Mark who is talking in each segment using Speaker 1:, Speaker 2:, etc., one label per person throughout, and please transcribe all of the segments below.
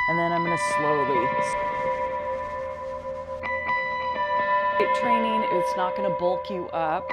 Speaker 1: and then I'm going to slowly. Weight training, it's not going to bulk you up.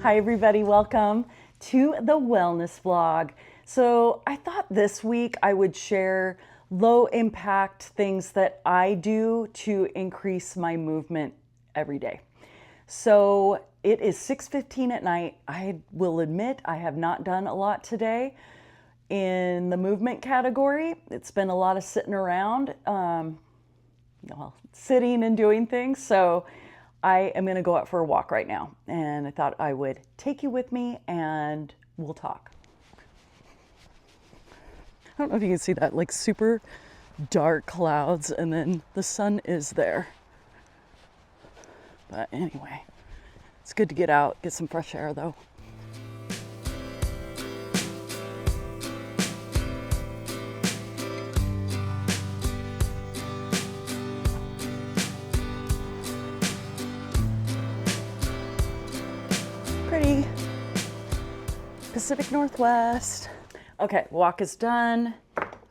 Speaker 1: Hi everybody, welcome to the wellness vlog. So I thought this week I would share low impact things that I do to increase my movement every day. So it is 6:15 at night. I will admit I have not done a lot today in the movement category. It's been a lot of sitting around, sitting and doing things. So I am going to go out for a walk right now, and I thought I would take you with me and we'll talk. I don't know if you can see that, like super dark clouds, and then the sun is there. But anyway, it's good to get out, get some fresh air though. Pretty Pacific Northwest. Okay, walk is done.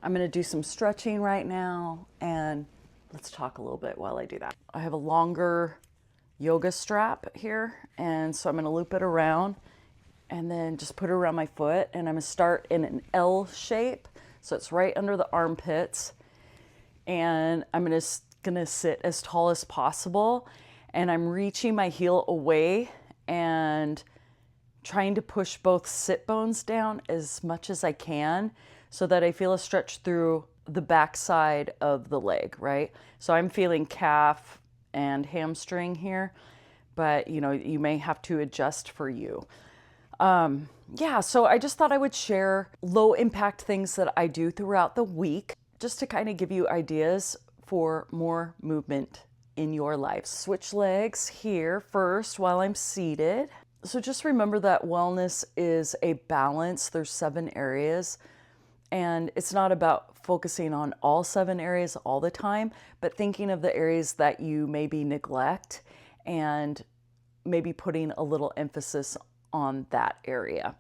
Speaker 1: I'm gonna do some stretching right now, and let's talk a little bit while I do that. I have a longer yoga strap here, and so I'm gonna loop it around and then just put it around my foot, and I'm gonna start in an L shape, so it's right under the armpits, and I'm gonna sit as tall as possible, and I'm reaching my heel away and trying to push both sit bones down as much as I can so that I feel a stretch through the back side of the leg, right? So I'm feeling calf and hamstring here, but you may have to adjust for you. So I just thought I would share low impact things that I do throughout the week just to kind of give you ideas for more movement in your life. Switch legs here first while I'm seated. So just remember that wellness is a balance. There's 7 areas, and it's not about focusing on all 7 areas all the time, but thinking of the areas that you maybe neglect and maybe putting a little emphasis on that area.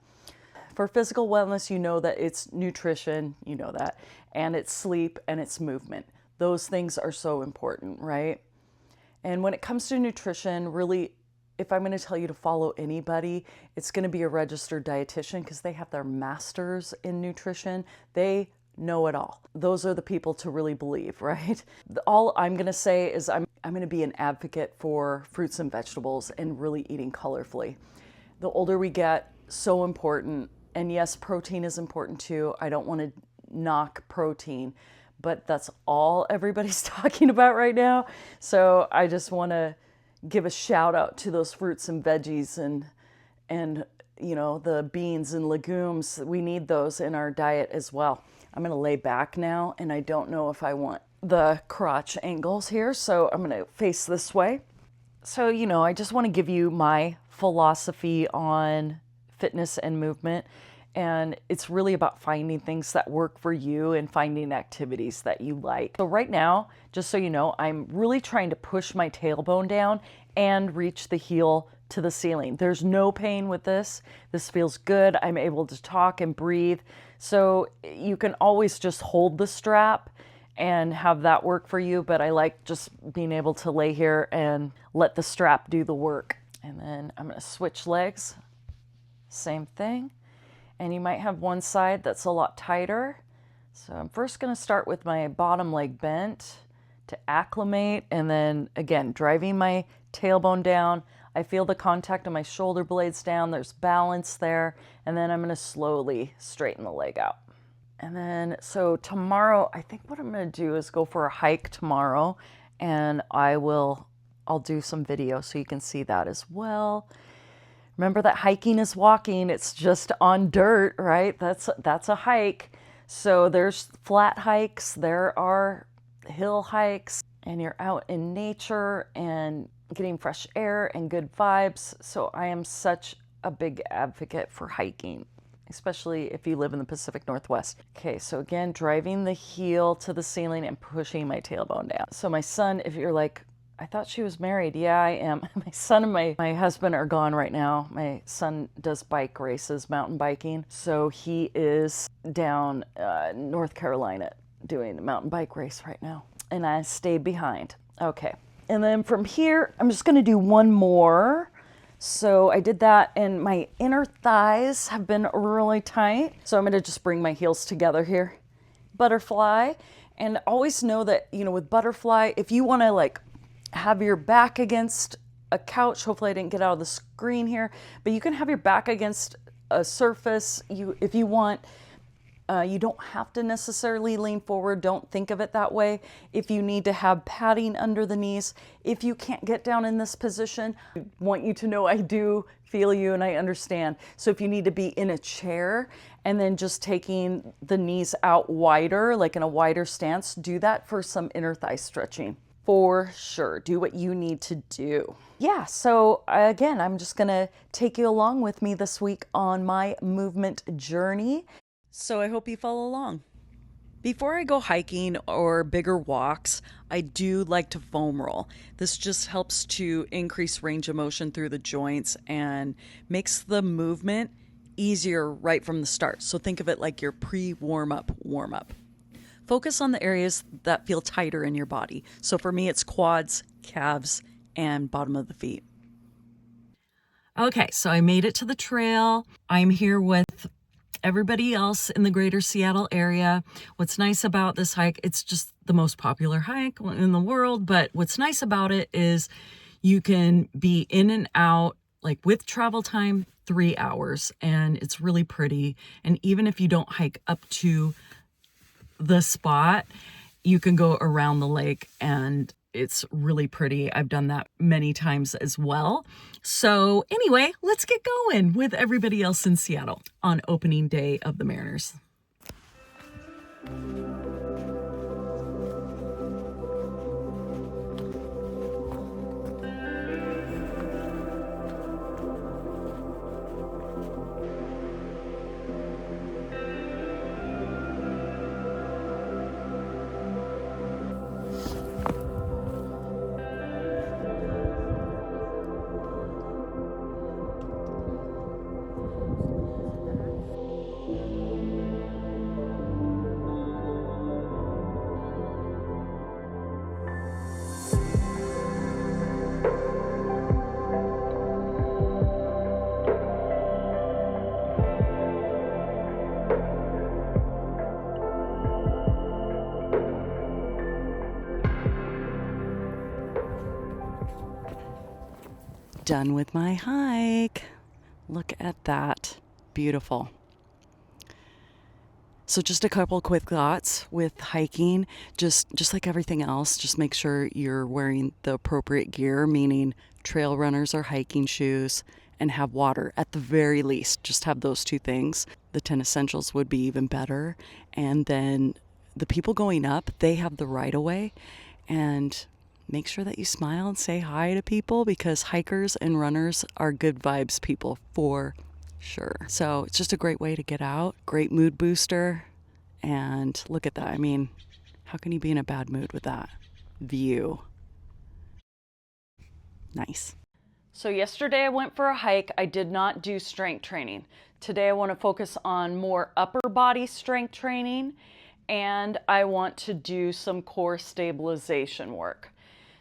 Speaker 1: For physical wellness, you know that it's nutrition, and it's sleep and it's movement. Those things are so important, right? And when it comes to nutrition, really, if I'm going to tell you to follow anybody, it's going to be a registered dietitian because they have their masters in nutrition. They know it all. Those are the people to really believe, right? All I'm going to say is I'm going to be an advocate for fruits and vegetables and really eating colorfully. The older we get, so important. And yes, protein is important too. I don't want to knock protein, but that's all everybody's talking about right now. So I just want to give a shout out to those fruits and veggies and the beans and legumes. We need those in our diet as well. I'm going to lay back now, and I don't know if I want the crotch angles here, so I'm going to face this way. So, I just want to give you my philosophy on fitness and movement. And it's really about finding things that work for you and finding activities that you like. So right now, just so you know, I'm really trying to push my tailbone down and reach the heel to the ceiling. There's no pain with this. This feels good. I'm able to talk and breathe. So you can always just hold the strap and have that work for you. But I like just being able to lay here and let the strap do the work. And then I'm going to switch legs. Same thing. And you might have one side that's a lot tighter. So I'm first going to start with my bottom leg bent to acclimate, and then again, driving my tailbone down. I feel the contact of my shoulder blades down. There's balance there. And then I'm going to slowly straighten the leg out. And then, so tomorrow, I think what I'm going to do is go for a hike tomorrow, and I'll do some video so you can see that as well. Remember that hiking is walking. It's just on dirt, right? That's a hike. So there's flat hikes, there are hill hikes, and you're out in nature and getting fresh air and good vibes. So I am such a big advocate for hiking, especially if you live in the Pacific Northwest. Okay, so again, driving the heel to the ceiling and pushing my tailbone down. So my son, if you're like, I thought she was married. Yeah, I am. My son and my husband are gone right now. My son does bike races, mountain biking. So he is down North Carolina doing a mountain bike race right now. And I stayed behind. Okay. And then from here, I'm just going to do one more. So I did that, and my inner thighs have been really tight. So I'm going to just bring my heels together here. Butterfly. And always know that, with butterfly, if you want to like have your back against a couch. Hopefully I didn't get out of the screen here, but you can have your back against a surface if you want. You don't have to necessarily lean forward. Don't think of it that way. If you need to have padding under the knees, if you can't get down in this position, I want you to know I do feel you and I understand. So if you need to be in a chair and then just taking the knees out wider, like in a wider stance, do that for some inner thigh stretching. For sure, do what you need to do. Yeah, so again, I'm just gonna take you along with me this week on my movement journey. So I hope you follow along. Before I go hiking or bigger walks, I do like to foam roll. This just helps to increase range of motion through the joints and makes the movement easier right from the start. So think of it like your pre-warm-up warm-up. Focus on the areas that feel tighter in your body. So for me, it's quads, calves, and bottom of the feet. Okay, so I made it to the trail. I'm here with everybody else in the greater Seattle area. What's nice about this hike, it's just the most popular hike in the world, but what's nice about it is you can be in and out, like with travel time, 3 hours, and it's really pretty. And even if you don't hike up to the spot, you can go around the lake and it's really pretty. I've done that many times as well. So anyway, let's get going with everybody else in Seattle on opening day of the Mariners. Done with my hike. Look at that. Beautiful. So just a couple quick thoughts with hiking. Just like everything else, just make sure you're wearing the appropriate gear, meaning trail runners or hiking shoes, and have water at the very least. Just have those two things. The 10 essentials would be even better. And then the people going up, they have the right of way. And make sure that you smile and say hi to people, because hikers and runners are good vibes people for sure. So it's just a great way to get out, great mood booster. And look at that. I mean, how can you be in a bad mood with that view? Nice. So yesterday I went for a hike. I did not do strength training. Today I want to focus on more upper body strength training, and I want to do some core stabilization work.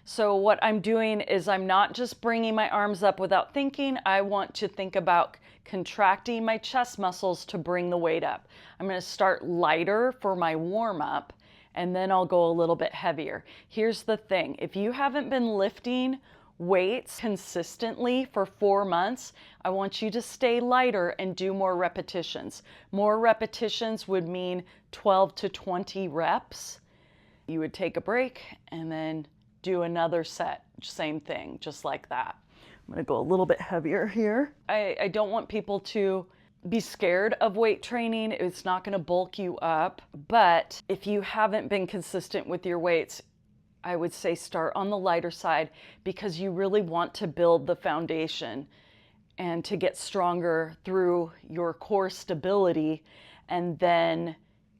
Speaker 1: So what I'm doing is I'm not just bringing my arms up without thinking. I want to think about contracting my chest muscles to bring the weight up. I'm going to start lighter for my warm up, and then I'll go a little bit heavier. Here's the thing. If you haven't been lifting weights consistently for 4 months, I want you to stay lighter and do more repetitions. More repetitions would mean 12 to 20 reps. You would take a break and then do another set, same thing, just like that. I'm gonna go a little bit heavier here. I don't want people to be scared of weight training. It's not gonna bulk you up, but if you haven't been consistent with your weights, I would say start on the lighter side because you really want to build the foundation and to get stronger through your core stability, and then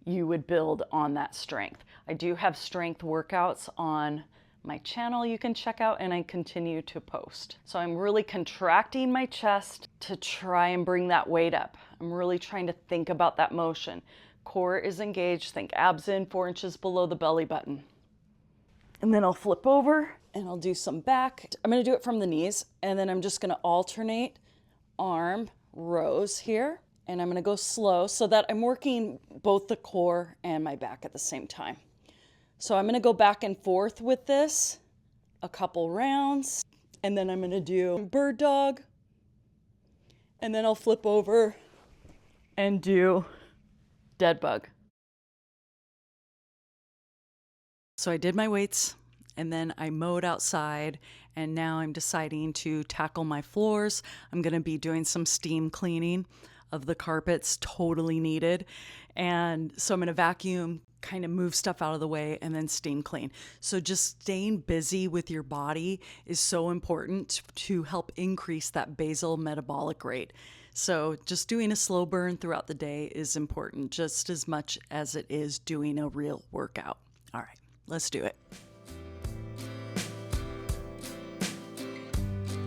Speaker 1: you would build on that strength. I do have strength workouts on my channel you can check out, and I continue to post. So I'm really contracting my chest to try and bring that weight up. I'm really trying to think about that motion. Core is engaged, think abs in 4 inches below the belly button. And then I'll flip over and I'll do some back. I'm gonna do it from the knees, and then I'm just gonna alternate arm rows here. And I'm gonna go slow so that I'm working both the core and my back at the same time. So I'm gonna go back and forth with this a couple rounds, and then I'm gonna do bird dog, and then I'll flip over and do dead bug. So I did my weights, and then I mowed outside, and now I'm deciding to tackle my floors. I'm gonna be doing some steam cleaning of the carpets, totally needed. And so I'm gonna vacuum, kind of move stuff out of the way, and then steam clean. So just staying busy with your body is so important to help increase that basal metabolic rate. So just doing a slow burn throughout the day is important just as much as it is doing a real workout. All right, let's do it.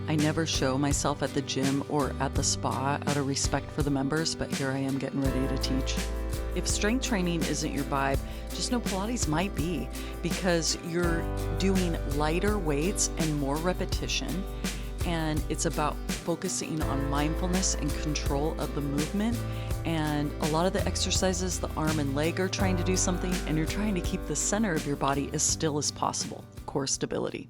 Speaker 1: I never show myself at the gym or at the spa out of respect for the members, but here I am getting ready to teach. If strength training isn't your vibe, just know Pilates might be, because you're doing lighter weights and more repetition, and it's about focusing on mindfulness and control of the movement. And a lot of the exercises, the arm and leg are trying to do something, and you're trying to keep the center of your body as still as possible, core stability.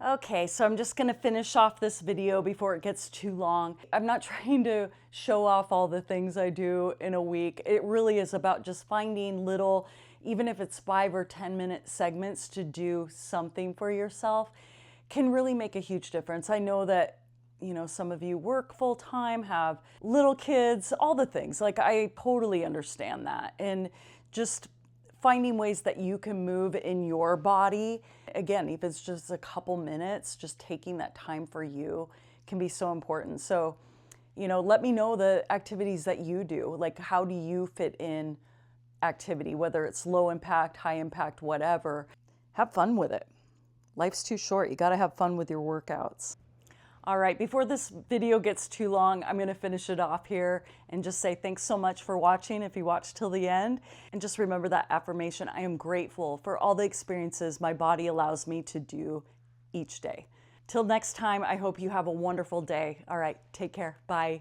Speaker 1: Okay, so I'm just gonna finish off this video before it gets too long. I'm not trying to show off all the things I do in a week. It really is about just finding little, even if it's 5 or 10-minute segments to do something for yourself, can really make a huge difference. I know that, you know, some of you work full-time, have little kids, all the things. Like, I totally understand that. And just finding ways that you can move in your body, again, if it's just a couple minutes, just taking that time for you can be so important. So, you know, let me know the activities that you do. Like, how do you fit in activity, whether it's low impact, high impact, whatever. Have fun with it. Life's too short. You got to have fun with your workouts. All right, before this video gets too long, I'm gonna finish it off here and just say thanks so much for watching if you watched till the end. And just remember that affirmation: I am grateful for all the experiences my body allows me to do each day. Till next time, I hope you have a wonderful day. All right, take care, bye.